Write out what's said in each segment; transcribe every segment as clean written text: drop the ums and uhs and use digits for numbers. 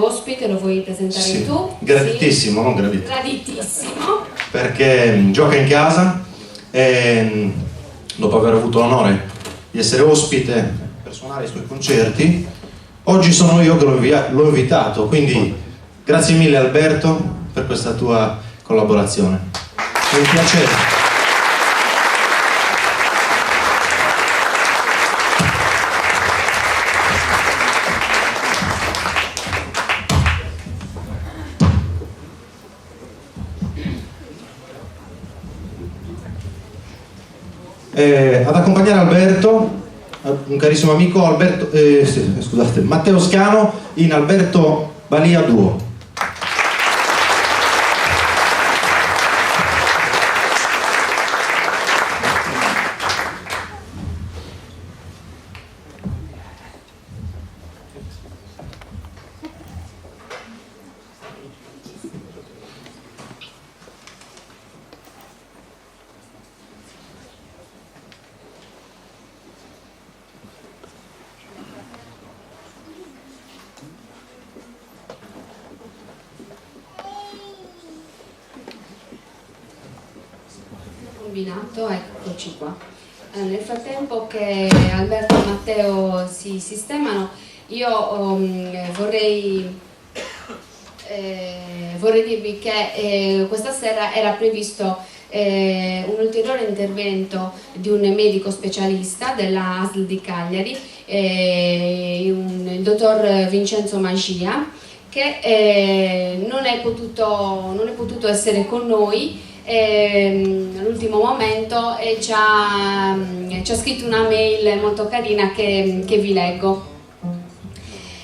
ospite, lo vuoi presentare sì, tu? graditissimo, sì. Non gradito. Graditissimo. Perché gioca in casa e dopo aver avuto l'onore di essere ospite per suonare i suoi concerti, oggi sono io che l'ho invitato, quindi grazie mille Alberto per questa tua collaborazione. È un piacere. Ad accompagnare Alberto, un carissimo amico, Matteo Scano in Alberto Balia Duo. Eccoci qua. Nel frattempo che Alberto e Matteo si sistemano, io vorrei dirvi che questa sera era previsto un ulteriore intervento di un medico specialista della ASL di Cagliari, il dottor Vincenzo Magia, che non è potuto essere con noi all'ultimo momento e ci ha scritto una mail molto carina che vi leggo.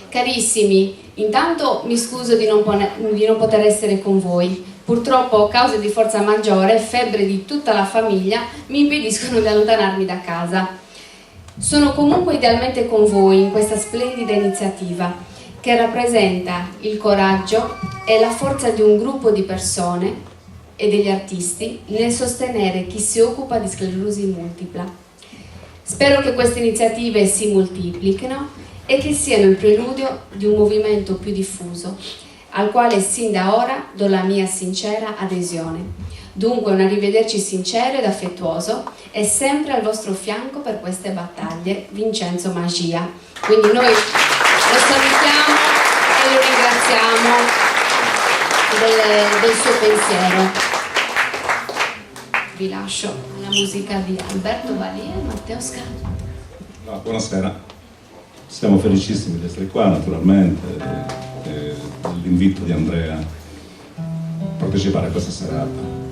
Carissimi, intanto mi scuso di non poter essere con voi. Purtroppo cause di forza maggiore e febbre di tutta la famiglia mi impediscono di allontanarmi da casa. Sono comunque idealmente con voi in questa splendida iniziativa che rappresenta il coraggio e la forza di un gruppo di persone e degli artisti nel sostenere chi si occupa di sclerosi multipla. Spero che queste iniziative si moltiplichino e che siano il preludio di un movimento più diffuso, al quale sin da ora do la mia sincera adesione. Dunque un arrivederci sincero ed affettuoso e sempre al vostro fianco per queste battaglie, Vincenzo Magia. Quindi noi lo salutiamo e lo ringraziamo del suo pensiero. Vi lascio la musica di Alberto Balia e Matteo Scano. No, buonasera, siamo felicissimi di essere qua naturalmente, l'invito di Andrea a partecipare a questa serata.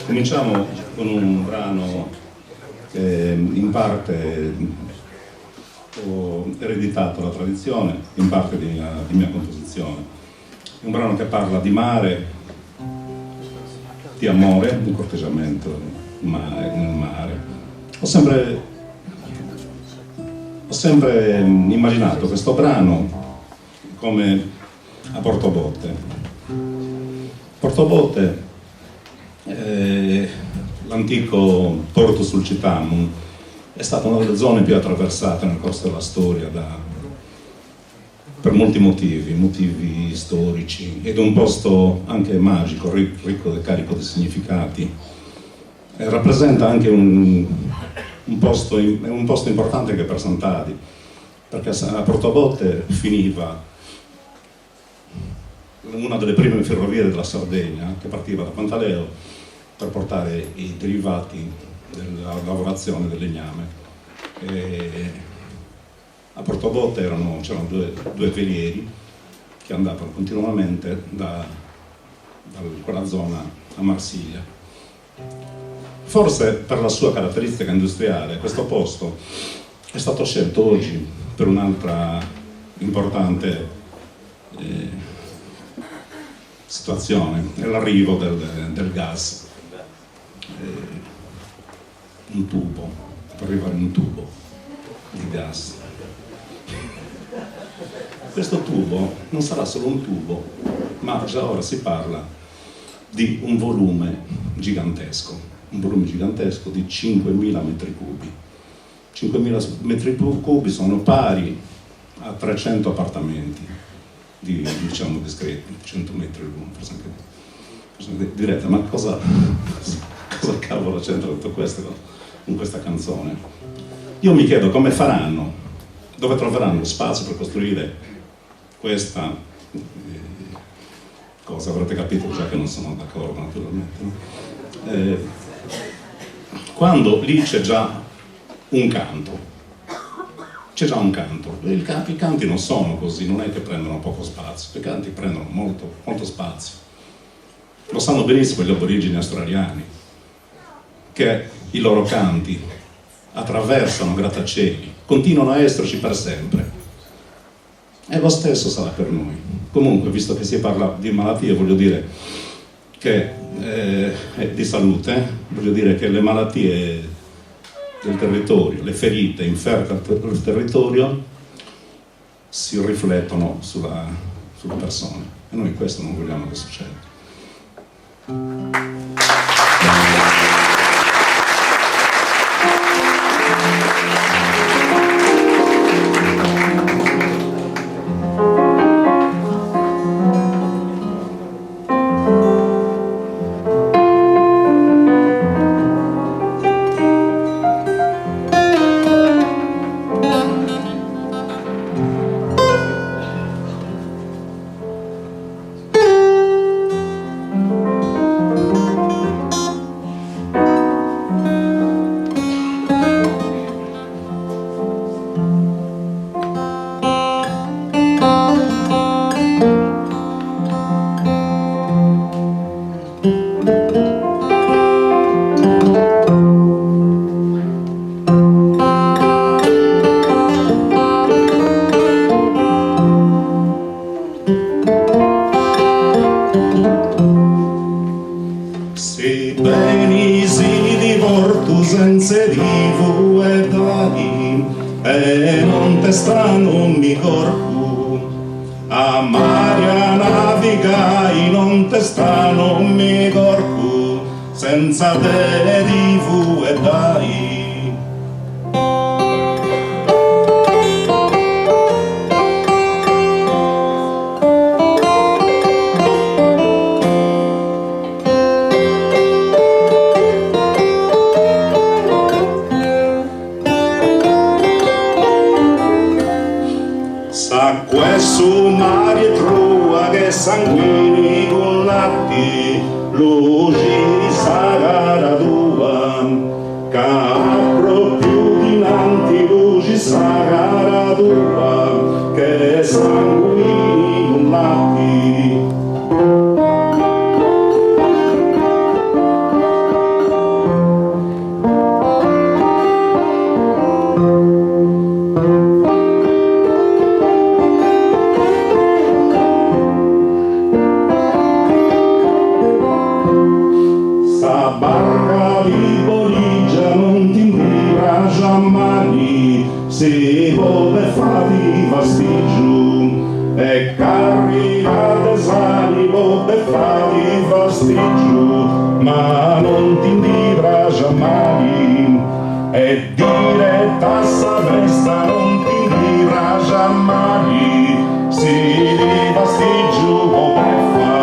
Cominciamo con un brano che in parte ho ereditato la tradizione, in parte di mia composizione. È un brano che parla di mare, di amore, un corteggiamento nel mare. Ho sempre immaginato questo brano come a Portobote. Portobote, l'antico porto sul Citamum, è stata una delle zone più attraversate nel corso della storia per molti motivi storici, ed un posto anche magico, ricco e carico di significati. Rappresenta anche un posto importante anche per Sant'Adi, perché a Portobote finiva una delle prime ferrovie della Sardegna, che partiva da Pantaleo per portare i derivati della lavorazione del legname. A Portobote c'erano due velieri che andavano continuamente da quella zona a Marsiglia. Forse per la sua caratteristica industriale questo posto è stato scelto oggi per un'altra importante situazione, è l'arrivo del gas. Un tubo, per arrivare in un tubo di gas. Questo tubo non sarà solo un tubo, ma già ora si parla di un volume gigantesco di 5.000 metri cubi. 5.000 metri cubi sono pari a 300 appartamenti diciamo discreti, 100 metri l'uno, forse anche direte, ma cosa cavolo c'entra tutto questo con questa canzone? Io mi chiedo come faranno, dove troveranno lo spazio per costruire questa cosa. Avrete capito già che non sono d'accordo, naturalmente, no? Quando lì c'è già un canto, i canti non sono così, non è che prendono poco spazio, i canti prendono molto spazio. Lo sanno benissimo gli aborigeni australiani, che i loro canti attraversano grattacieli, continuano a esserci per sempre. E lo stesso sarà per noi. Comunque, visto che si parla di malattie, voglio dire che di salute, voglio dire che le malattie del territorio, le ferite inferte al territorio si riflettono sulle persone, e noi questo non vogliamo che succeda. Senza te divu e dai. Sa questo mare trua che sanguini con latti luci sagara tua, capro più dinanti luci sagara tua, che sanguini con latti. Se dove fatti fastigiu e caricate sali dove fatti fastigiu, ma non ti indivra mai e diretta sa festa non ti indivra mai, si di fastigiu come fa.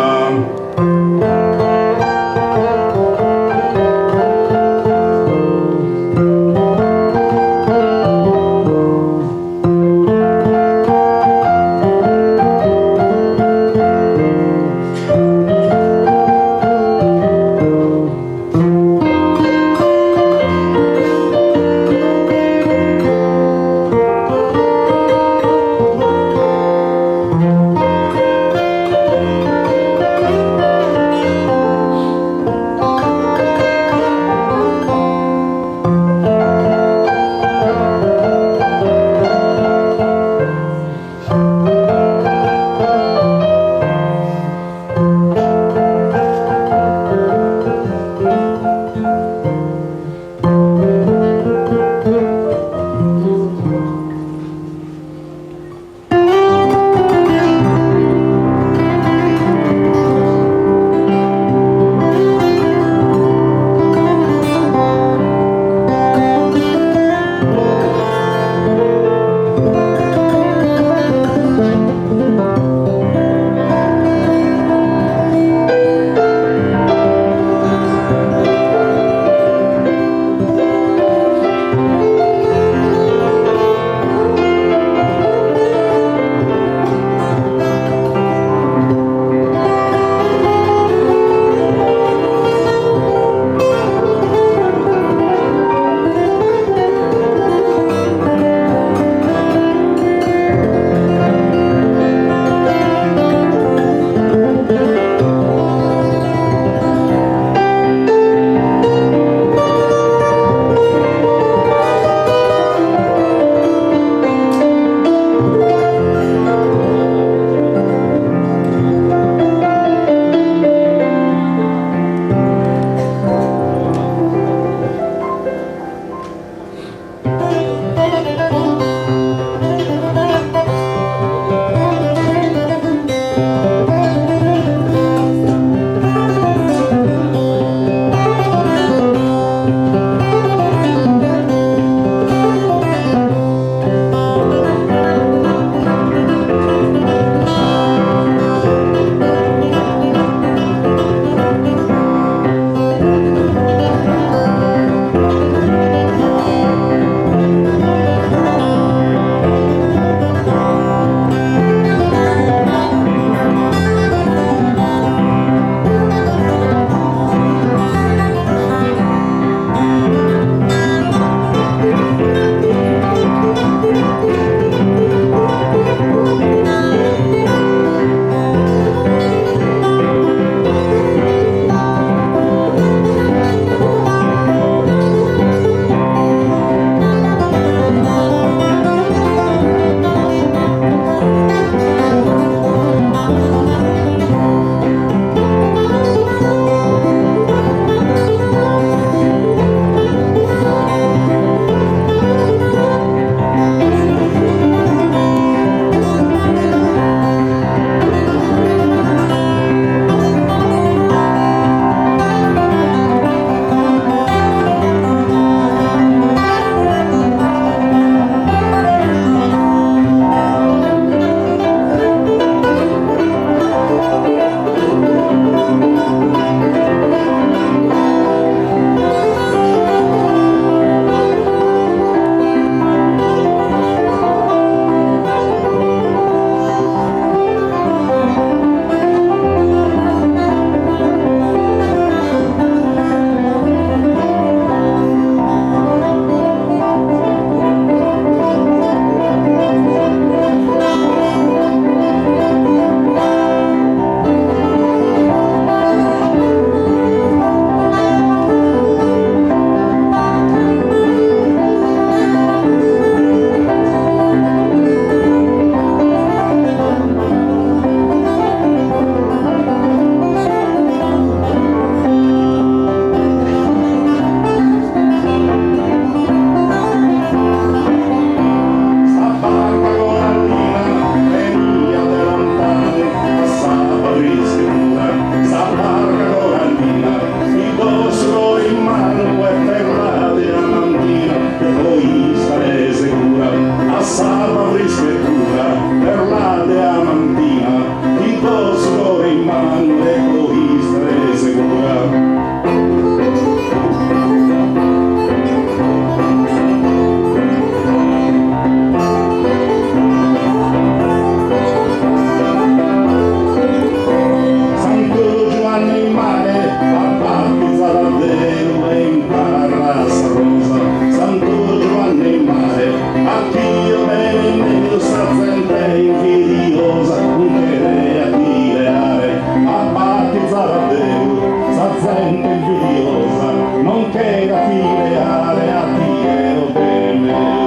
sa gente invidiosa, non chiede a chi leare, a battizzare a Dio, sa gente invidiosa, non chiede a chi leare, a Dio del meu.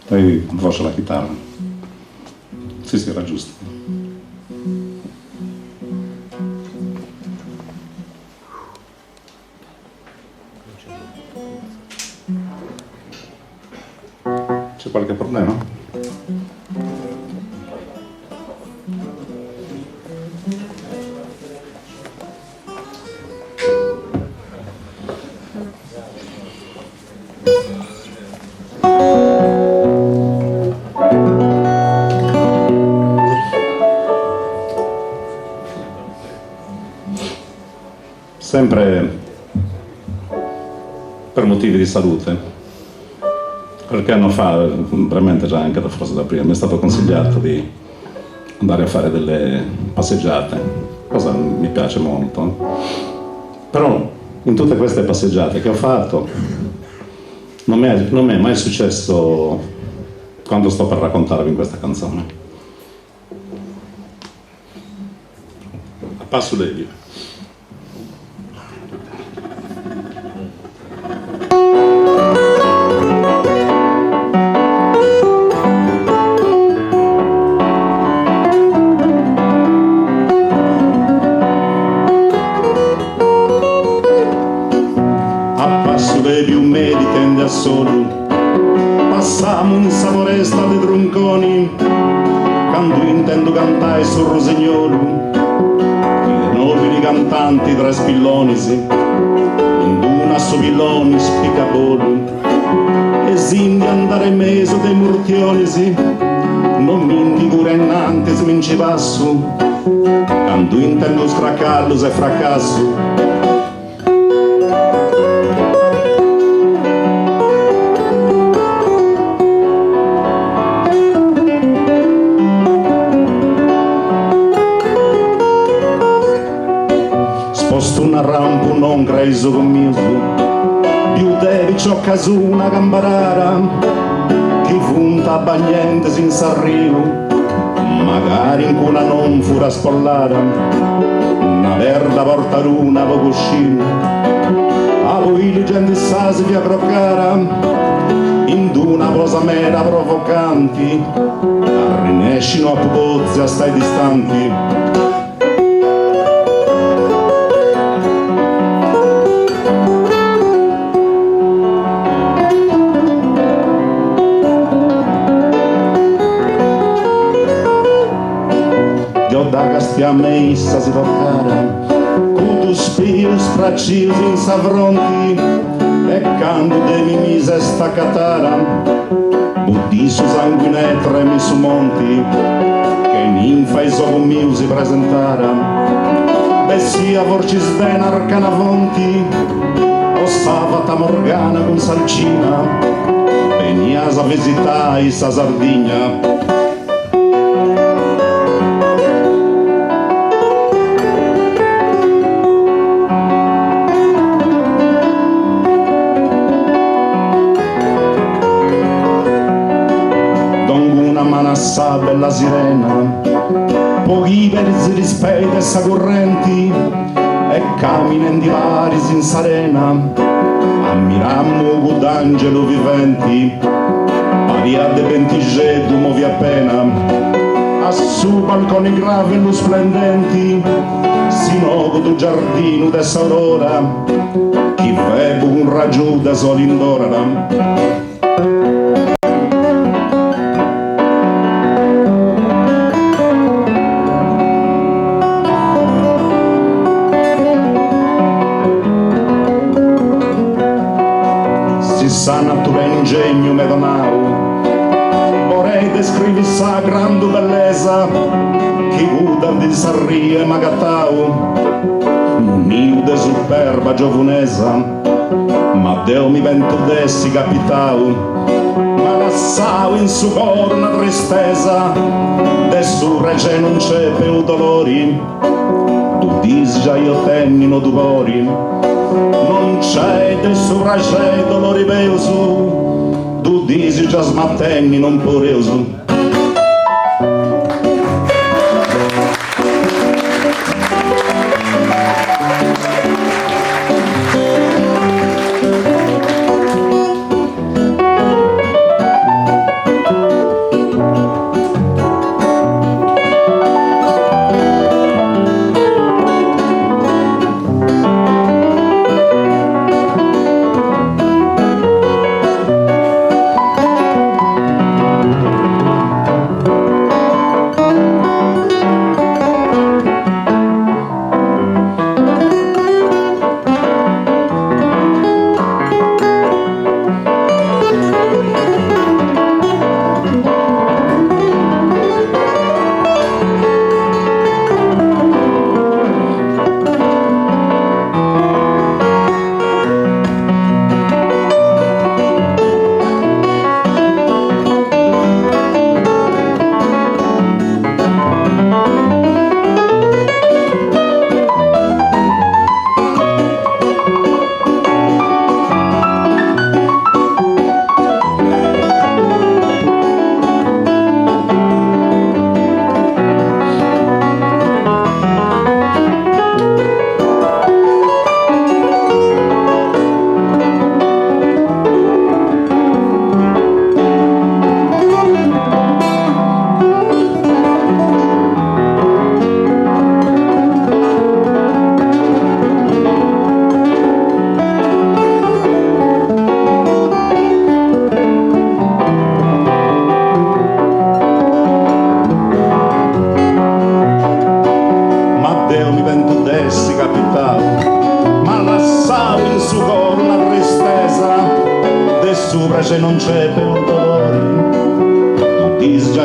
Poi voce la chitarra. Sì, era giusto. C'è qualche problema? sempre per motivi di salute. Qualche anno fa, veramente già anche forse da prima, mi è stato consigliato di andare a fare delle passeggiate, cosa mi piace molto. Però in tutte queste passeggiate che ho fatto non mi è mai successo quando sto per raccontarvi in questa canzone. A passo lei. Solo passammo in savoresta de tronconi quando intendo cantare sul rosegnolo i nobili cantanti tra spillonisi in una sopilloni spiccapolo e sindi andare meso dei murtionisi non mi indigura innanti sminci passo quando intendo stracallo se fracasso. Una rampa non creso conmigo più devi ciocca su una gambarara che funta bagnente senza arrivo magari in cuna non fura spollara una verda porta luna poco scino a voi le gente sa si via croccara in una cosa mera provocanti arrinescino a pozzi a stai distanti. A me issa si toccare con tu spio spraccio senza fronti e quando de mi mise sta catara butti su sanguinetre mi su monti che ninfa i so mio si presentara bessia vorci svena arcana fonti o savata morgana con salcina venias a visitai sa Sardigna. Sa bella sirena pochi versi rispetto essa correnti e camminen di vari senza arena ammirammo d'angelo viventi paria de ventigetto muovi appena a su balconi gravi e splendenti sino do giardino dessa aurora chi vedo un raggio da soli indora. Sa natura ingegno me donau vorrei descrivi sa grande bellezza che uda di sarrie magatau niude superba giovunesa ma Deo mi vento dessi capitau ma lassau in su cor una tristezza de su rege non c'è più dolori tu dis già io temmino duvori non c'è del surrage dolori beusu tu disi già smattenni non poreusu.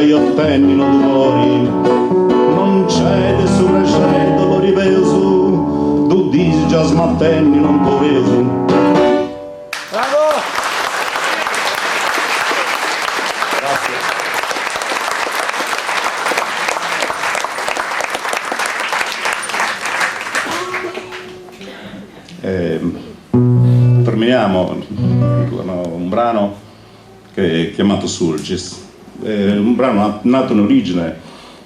io ottennino dolori, non c'è nessun regè dolori vesu, tu dici già smattenni non povesu. Terminiamo un brano che è chiamato Sulcis, un brano nato in origine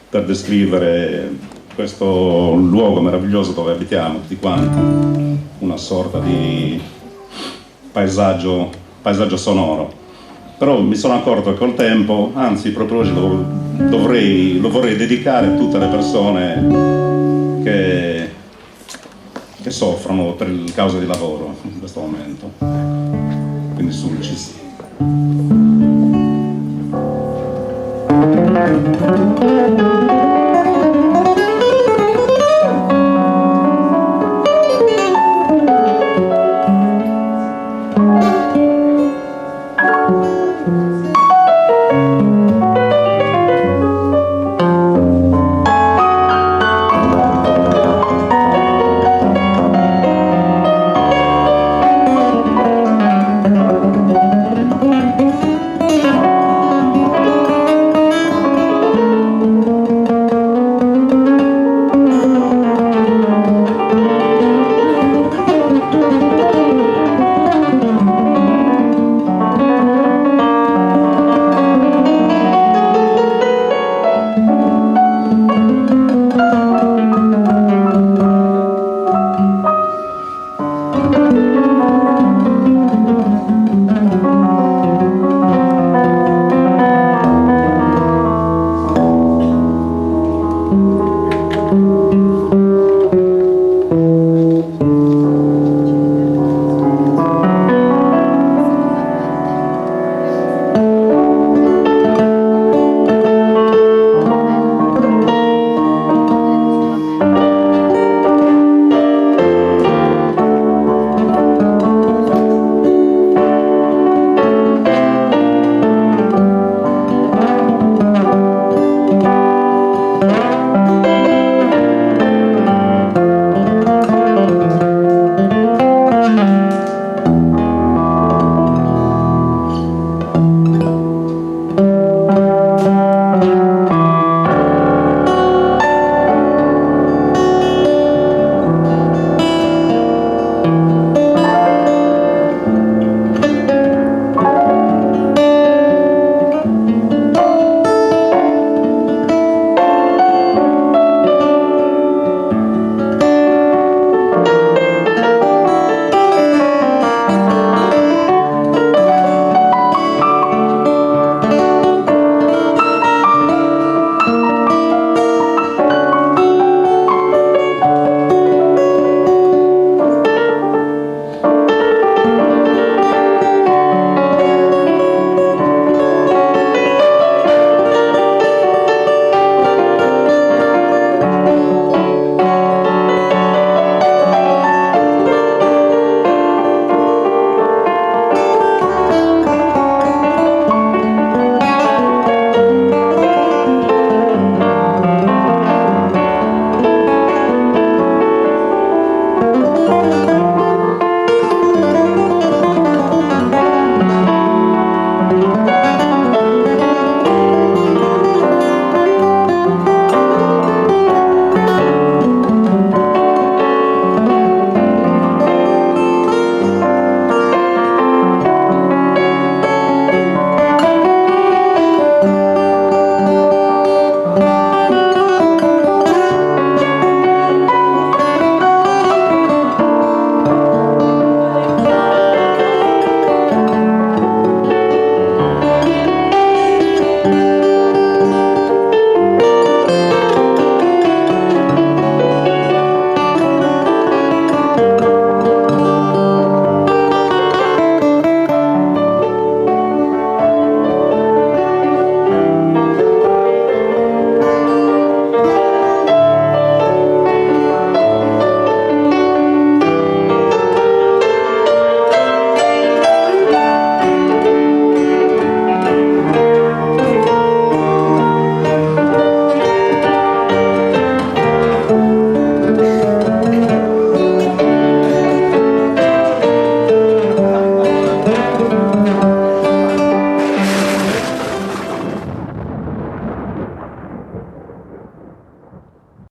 per descrivere questo luogo meraviglioso dove abitiamo tutti quanti, una sorta di paesaggio sonoro. Però mi sono accorto che col tempo, anzi proprio oggi lo vorrei dedicare a tutte le persone che soffrono per causa di lavoro in questo momento. Quindi Sulcis.